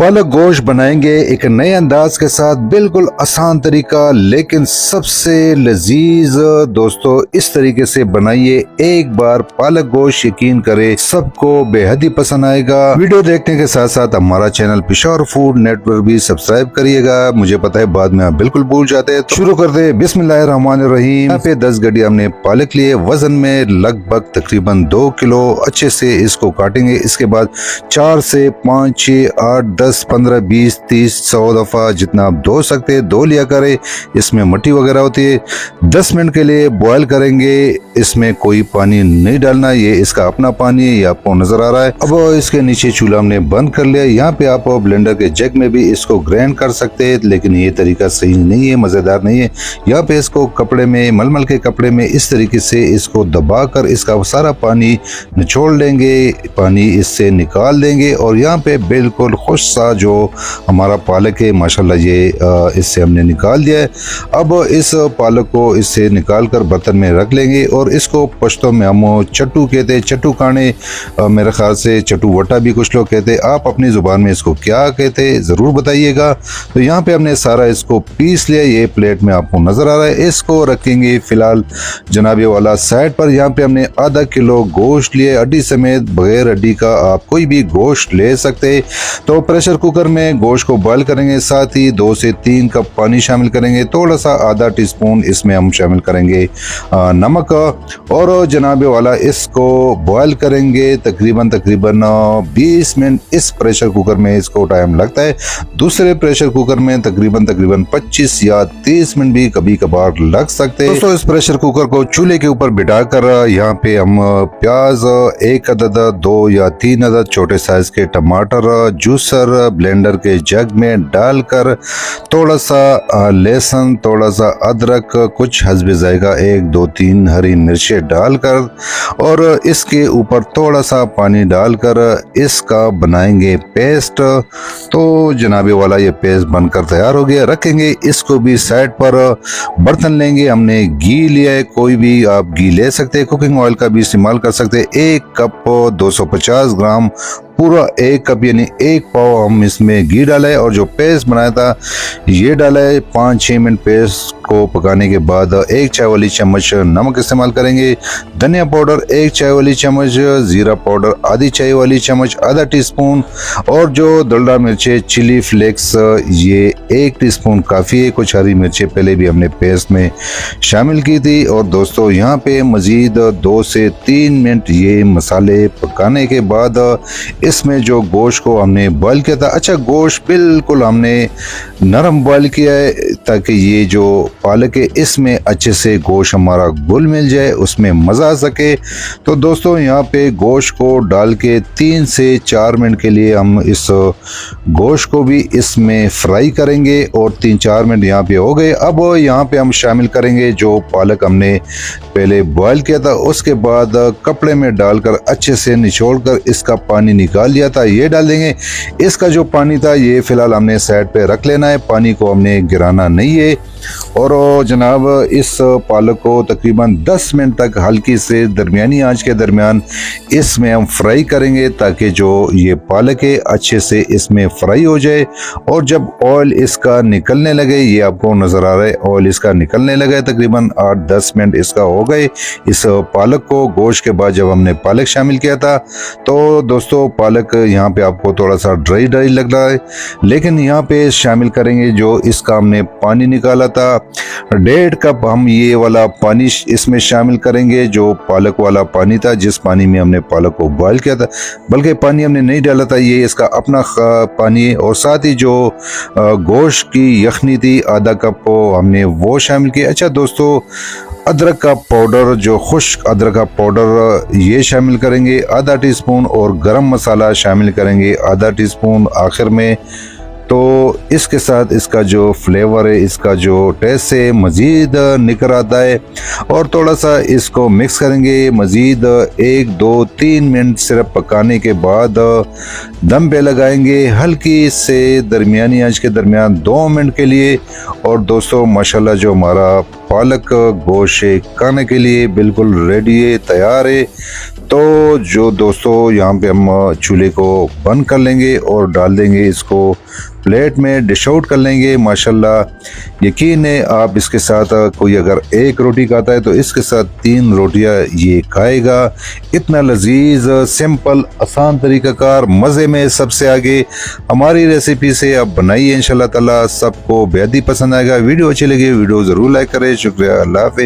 पालक गोश्त बनाएंगे एक नए अंदाज के साथ, बिल्कुल आसान तरीका लेकिन सबसे लजीज। दोस्तों इस तरीके से बनाइए एक बार पालक गोश्त, यकीन करें सबको बेहद ही पसंद आएगा। वीडियो देखने के साथ साथ हमारा चैनल पेशावर फूड नेटवर्क भी सब्सक्राइब करिएगा। मुझे पता है बाद में आप बिल्कुल भूल जाते हैं, तो शुरू कर दे। बिस्मिल्लाहिर्रहमानिर्रहीम। यहाँ पे 10 गड्डी हमने पालक लिए, वजन में लगभग तकरीबन 2 किलो। अच्छे से इसको काटेंगे। इसके बाद 4 से 5, 6, 8, 10, 15, 20, 30, 100 दफा जितना आप धो सकते हैं धो लिया करें। इसमें मट्टी वगैरह होती है। 10 मिनट के लिए बॉयल करेंगे। इसमें कोई पानी नहीं डालना, ये इसका अपना पानी है, ये आपको नजर आ रहा है। अब इसके नीचे चूल्हा हमने बंद कर लिया। यहाँ पे आप ब्लेंडर के जग में भी इसको ग्राइंड कर सकते हैं, लेकिन ये तरीका सही नहीं है, मजेदार नहीं है। यहाँ पे इसको कपड़े में, मलमल के कपड़े में इस तरीके से इसको दबा कर इसका सारा पानी निचोड़ लेंगे, पानी इससे निकाल देंगे। और यहाँ पे बिल्कुल खुश सा जो हमारा पालक है माशाल्लाह, ये इससे हमने निकाल दिया है। अब इस पालक को इससे निकाल कर बर्तन में रख लेंगे और इसको पश्तो में हम चट्टू कहते हैं, चट्टू खाने, मेरे ख्याल से चट्टू वटा भी कुछ लोग कहते हैं। आप अपनी ज़ुबान में इसको क्या कहते हैं ज़रूर बताइएगा। तो यहाँ पे हमने सारा इसको पीस लिया, ये प्लेट में आपको नज़र आ रहा है। इसको रखेंगे फ़िलहाल जनाबे वाला साइड पर। यहाँ पे हमने आधा किलो गोश्त लिए, हड्डी समेत, बगैर हड्डी का आप कोई भी गोश्त ले सकते। तो प्रेशर कुकर में गोश्त को बॉयल करेंगे, साथ ही 2 से 3 कप पानी शामिल करेंगे। थोड़ा सा आधा टीस्पून इसमें हम शामिल करेंगे नमक, और जनाबे वाला इसको बॉयल करेंगे तकरीबन 20 मिनट। इस प्रेशर कुकर में इसको टाइम लगता है। दूसरे प्रेशर कुकर में तकरीबन 25 या 30 मिनट भी कभी कभार लग सकते हैं। दोस्तों इस प्रेशर कुकर को चूल्हे के ऊपर बिठाकर यहाँ पे हम प्याज 1 अदद, 2 या 3 अदद छोटे साइज के टमाटर जूसर ब्लेंडर के जग में डालकर, थोड़ा सा लहसुन, थोड़ा सा अदरक, कुछ हस्बे जायका 1, 2, 3 हरी मिर्चें डालकर और इसके ऊपर थोड़ा सा पानी डालकर इसका बनाएंगे पेस्ट। तो जनाबे वाला ये पेस्ट बनकर तैयार हो गया। रखेंगे इसको भी साइड पर। बर्तन लेंगे, हमने घी लिया है, कोई भी आप घी ले सकते हैं, कुकिंग ऑयल का भी इस्तेमाल कर सकते हैं। 1 कप 250 ग्राम, पूरा 1 कप यानी 1 पाव हम इसमें घी डाला है और जो पेस्ट बनाया था ये डाला है। 5-6 मिनट पेस्ट को पकाने के बाद 1 चाय वाली चम्मच नमक इस्तेमाल करेंगे, धनिया पाउडर 1 चाय वाली चम्मच, जीरा पाउडर आधी चाय वाली चम्मच, आधा टीस्पून, और जो दलदल मिर्चें चिली फ्लेक्स ये 1 टीस्पून काफ़ी है। कुछ हरी मिर्चें पहले भी हमने पेस्ट में शामिल की थी। और दोस्तों यहाँ पे मज़ीद 2 से 3 मिनट ये मसाले पकाने के बाद इसमें जो गोश्त को हमने बॉयल किया था, अच्छा गोश्त बिल्कुल हमने नरम बॉयल किया है ताकि ये जो पालक है इसमें अच्छे से गोश्त हमारा घुल मिल जाए, उसमें मज़ा आ सके। तो दोस्तों यहाँ पे गोश्त को डाल के 3 से 4 मिनट के लिए हम इस गोश्त को भी इसमें फ्राई करेंगे और 3-4 मिनट यहाँ पे हो गए। अब यहाँ पे हम शामिल करेंगे जो पालक हमने पहले बॉयल किया था, उसके बाद कपड़े में डालकर अच्छे से निचोड़ कर इसका पानी निकाल लिया था, ये डाल देंगे। इसका जो पानी था ये फिलहाल हमने साइड पे रख लेना है, पानी को हमने गिराना नहीं है। और जनाब इस पालक को तकरीबन 10 मिनट तक हल्की से दरमियानी आंच के दरमियान इसमें हम फ्राई करेंगे ताकि जो ये पालक है अच्छे से इसमें फ्राई हो जाए। और जब ऑयल इसका निकलने लगे, ये आपको नज़र आ रहा है ऑयल इसका निकलने लगा है, तकरीबन 8-10 मिनट इसका हो गए इस पालक को। गोश्त के बाद जब हमने पालक शामिल किया था तो दोस्तों पालक यहाँ पे आपको थोड़ा सा ड्राई ड्राई लग रहा है, लेकिन यहाँ पे शामिल करेंगे जो इसका हमने पानी निकाला था 1.5 कप हम ये वाला पानी इसमें शामिल करेंगे, जो पालक वाला पानी था जिस पानी में हमने पालक को बॉयल किया था, बल्कि पानी हमने नहीं डाला था, ये इसका अपना पानी है। और साथ ही जो गोश्त की यखनी थी आधा कप हमने वो शामिल किया। अच्छा दोस्तों अदरक का पाउडर, जो खुश्क अदरक का पाउडर ये शामिल करेंगे आधा टीस्पून, और गरम मसाला शामिल करेंगे आधा टीस्पून आखिर में। तो इसके साथ इसका जो फ्लेवर है, इसका जो टेस्ट है मज़ीद निकल आता है। और थोड़ा सा इसको मिक्स करेंगे मज़ीद 1-2-3 मिनट सिर्फ पकाने के बाद दम पे लगाएंगे हल्की से दरमियानी आंच के दरमियान 2 मिनट के लिए। और दोस्तों माशाल्लाह जो हमारा पालक गोश्त खाने के लिए बिल्कुल रेडी है, तैयार है। तो जो दोस्तों यहाँ पे हम चूल्हे को बंद कर लेंगे और डाल देंगे इसको प्लेट में, डिश आउट कर लेंगे। माशाल्लाह यकीन है आप इसके साथ कोई अगर एक रोटी खाता है तो इसके साथ 3 रोटियां ये खाएगा। इतना लजीज, सिंपल, आसान तरीकाकार, मज़े में सबसे आगे। हमारी रेसिपी से आप बनाइए, इंशाल्लाह ताला सबको बेहद ही पसंद आएगा। वीडियो अच्छी लगी वीडियो ज़रूर लाइक करें। शुक्रिया, अल्लाह हाफ़िज़।